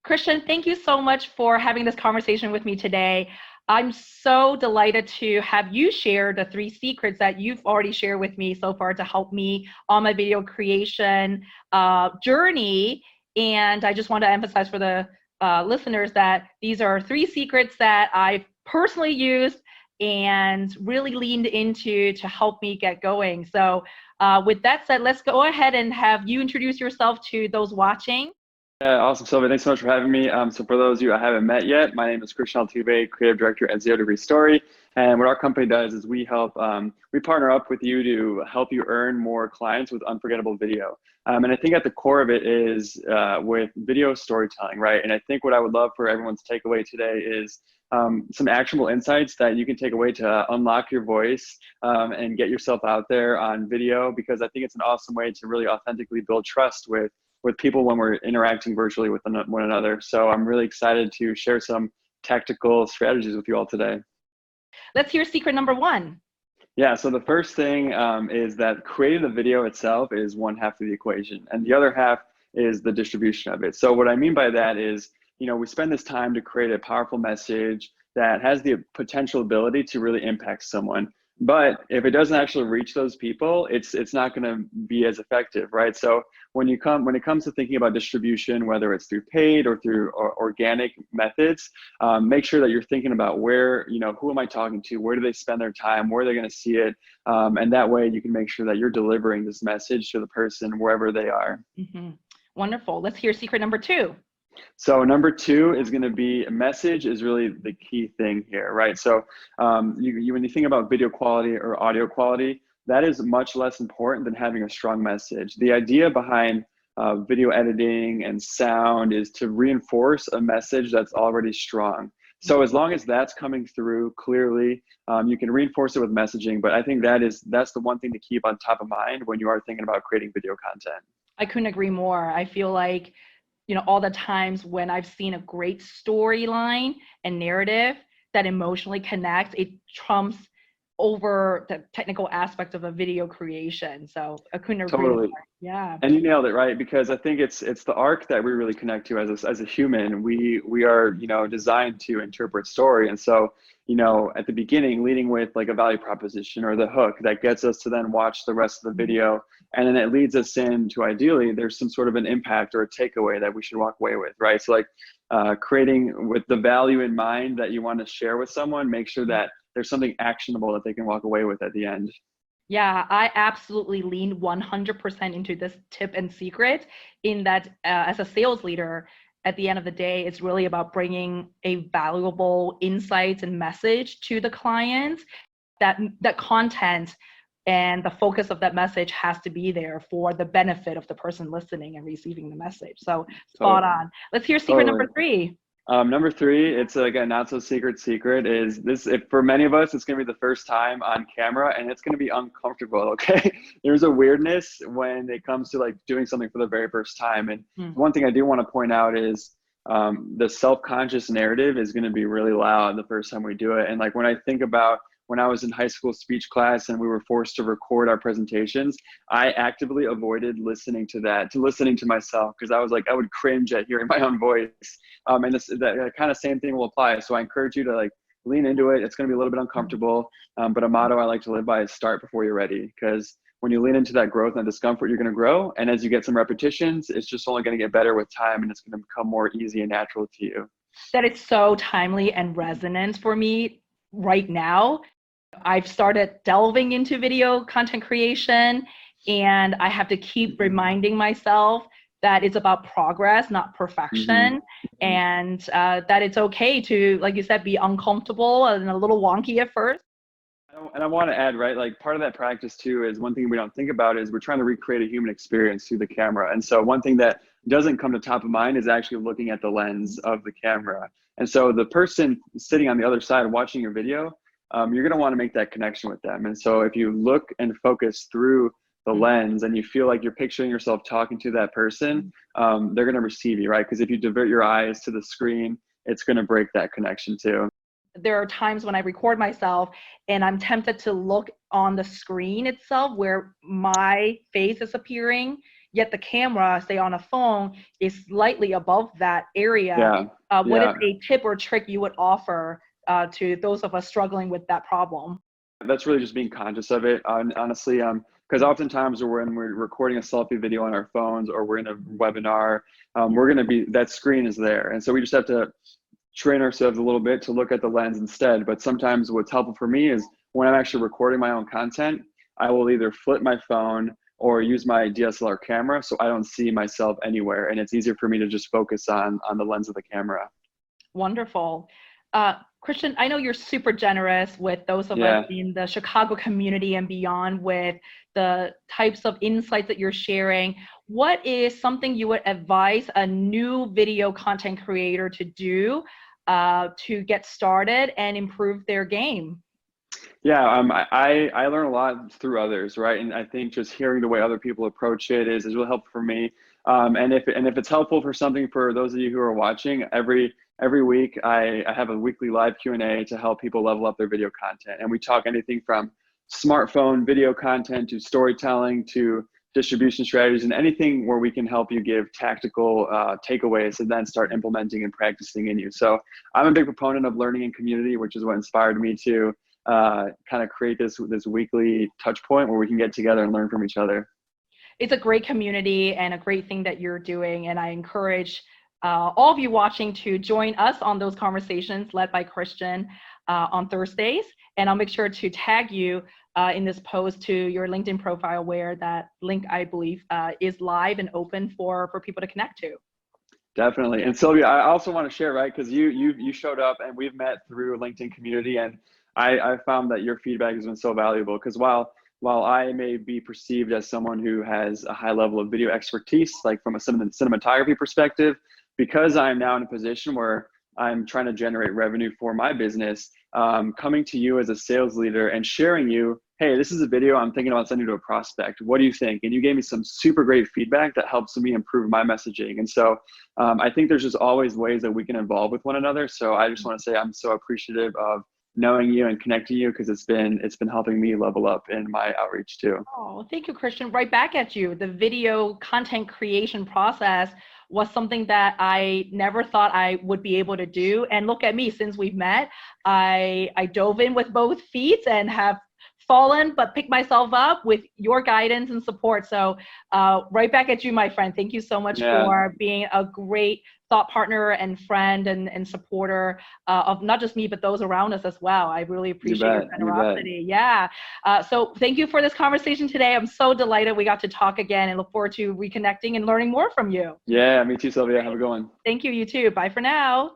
Kristian, thank you so much for having this conversation with me today. I'm so delighted to have you share the 3 secrets that you've already shared with me so far to help me on my video creation journey. And I just want to emphasize for the listeners that these are 3 secrets that I've personally used and really leaned into to help me get going. So with that said, let's go ahead and have you introduce yourself to those watching. Yeah, awesome, Sylvia. Thanks so much for having me. So for those of you I haven't met yet, my name is Kristian Altuve, Creative Director at 0° Story. And what our company does is we help, we partner up with you to help you earn more clients with unforgettable video. And I think at the core of it is with video storytelling, right? And I think what I would love for everyone's takeaway today is some actionable insights that you can take away to unlock your voice and get yourself out there on video, because I think it's an awesome way to really authentically build trust with people when we're interacting virtually with one another. So I'm really excited to share some tactical strategies with you all today. Let's hear secret number 1. Yeah, so the first thing is that creating the video itself is one half of the equation, and the other half is the distribution of it. So what I mean by that is, we spend this time to create a powerful message that has the potential ability to really impact someone. But if it doesn't actually reach those people, it's not going to be as effective, right? So when it comes to thinking about distribution, whether it's through paid or through organic methods, make sure that you're thinking about where, who am I talking to? Where do they spend their time? Where are they going to see it? And that way you can make sure that you're delivering this message to the person wherever they are. Mm-hmm. Wonderful. Let's hear secret number 2. So number 2 is going to be message is really the key thing here, right? So when you think about video quality or audio quality, that is much less important than having a strong message. The idea behind video editing and sound is to reinforce a message that's already strong. So as long as that's coming through clearly, you can reinforce it with messaging. But I think that's the one thing to keep on top of mind when you are thinking about creating video content. I couldn't agree more. I feel like all the times when I've seen a great storyline and narrative that emotionally connects, it trumps over the technical aspect of a video creation. So I couldn't agree more. Yeah. And you nailed it, right? Because I think it's the arc that we really connect to as a human. We are, designed to interpret story. And so, at the beginning, leading with like a value proposition or the hook that gets us to then watch the rest of the video. And then it leads us into, ideally, there's some sort of an impact or a takeaway that we should walk away with, right? So like creating with the value in mind that you want to share with someone, make sure that there's something actionable that they can walk away with at the end. Yeah, I absolutely lean 100% into this tip and secret in that as a sales leader, at the end of the day, it's really about bringing a valuable insights and message to the client. That content and the focus of that message has to be there for the benefit of the person listening and receiving the message. So spot on. Let's hear secret number 3. Number 3, it's like a not so secret is this, if for many of us, it's going to be the first time on camera and it's going to be uncomfortable. Okay. There's a weirdness when it comes to like doing something for the very first time. And one thing I do want to point out is the self-conscious narrative is going to be really loud the first time we do it. And like when I think about when I was in high school speech class and we were forced to record our presentations, I actively avoided listening to myself, because I was like, I would cringe at hearing my own voice. And that kind of same thing will apply. So I encourage you to like lean into it. It's going to be a little bit uncomfortable, but a motto I like to live by is start before you're ready, because when you lean into that growth and discomfort, you're going to grow. And as you get some repetitions, it's just only going to get better with time, and it's going to become more easy and natural to you. That is so timely and resonant for me right now. I've started delving into video content creation, and I have to keep reminding myself that it's about progress, not perfection, and that it's okay to, like you said, be uncomfortable and a little wonky at first. And I want to add, right, like part of that practice too is one thing we don't think about is we're trying to recreate a human experience through the camera. And so one thing that doesn't come to top of mind is actually looking at the lens of the camera. And so the person sitting on the other side watching your video, you're going to want to make that connection with them. And so if you look and focus through the lens and you feel like you're picturing yourself talking to that person, they're going to receive you, right? Because if you divert your eyes to the screen, it's going to break that connection too. There are times when I record myself and I'm tempted to look on the screen itself where my face is appearing, yet the camera, say on a phone, is slightly above that area. Yeah. What is Yeah. a tip or trick you would offer to those of us struggling with that problem? That's really just being conscious of it, honestly. Because oftentimes when we're recording a selfie video on our phones or we're in a webinar, we're going to be, that screen is there. And so we just have to train ourselves a little bit to look at the lens instead. But sometimes what's helpful for me is when I'm actually recording my own content, I will either flip my phone or use my DSLR camera so I don't see myself anywhere. And it's easier for me to just focus on the lens of the camera. Wonderful. Kristian, I know you're super generous with those of us in the Chicago community and beyond with the types of insights that you're sharing. What is something you would advise a new video content creator to do to get started and improve their game? Yeah, I learn a lot through others, right? And I think just hearing the way other people approach it is really helpful for me. And if it's helpful for something for those of you who are watching, every week I have a weekly live Q&A to help people level up their video content. And we talk anything from smartphone video content to storytelling to distribution strategies and anything where we can help you give tactical takeaways and then start implementing and practicing in you. So I'm a big proponent of learning in community, which is what inspired me to kind of create this weekly touch point where we can get together and learn from each other. It's a great community and a great thing that you're doing. And I encourage all of you watching to join us on those conversations led by Kristian on Thursdays. And I'll make sure to tag you in this post to your LinkedIn profile where that link, I believe, is live and open for people to connect to. Definitely. And Sylvia, I also want to share, right, because you showed up and we've met through a LinkedIn community, and I found that your feedback has been so valuable because while I may be perceived as someone who has a high level of video expertise, like from a cinematography perspective, because I'm now in a position where I'm trying to generate revenue for my business, coming to you as a sales leader and sharing you, hey, this is a video I'm thinking about sending to a prospect. What do you think? And you gave me some super great feedback that helps me improve my messaging. And so I think there's just always ways that we can evolve with one another. So I just want to say I'm so appreciative of knowing you and connecting you because it's been helping me level up in my outreach too. Oh, thank you, Kristian. Right back at you. The video content creation process was something that I never thought I would be able to do. And look at me, since we've met, I dove in with both feet and have fallen, but picked myself up with your guidance and support. So right back at you, my friend. Thank you so much for being a great thought partner and friend and supporter of not just me, but those around us as well. I really appreciate your generosity. Yeah. So thank you for this conversation today. I'm so delighted we got to talk again and look forward to reconnecting and learning more from you. Yeah, me too, Sylvia. Have a good one. Thank you. You too. Bye for now.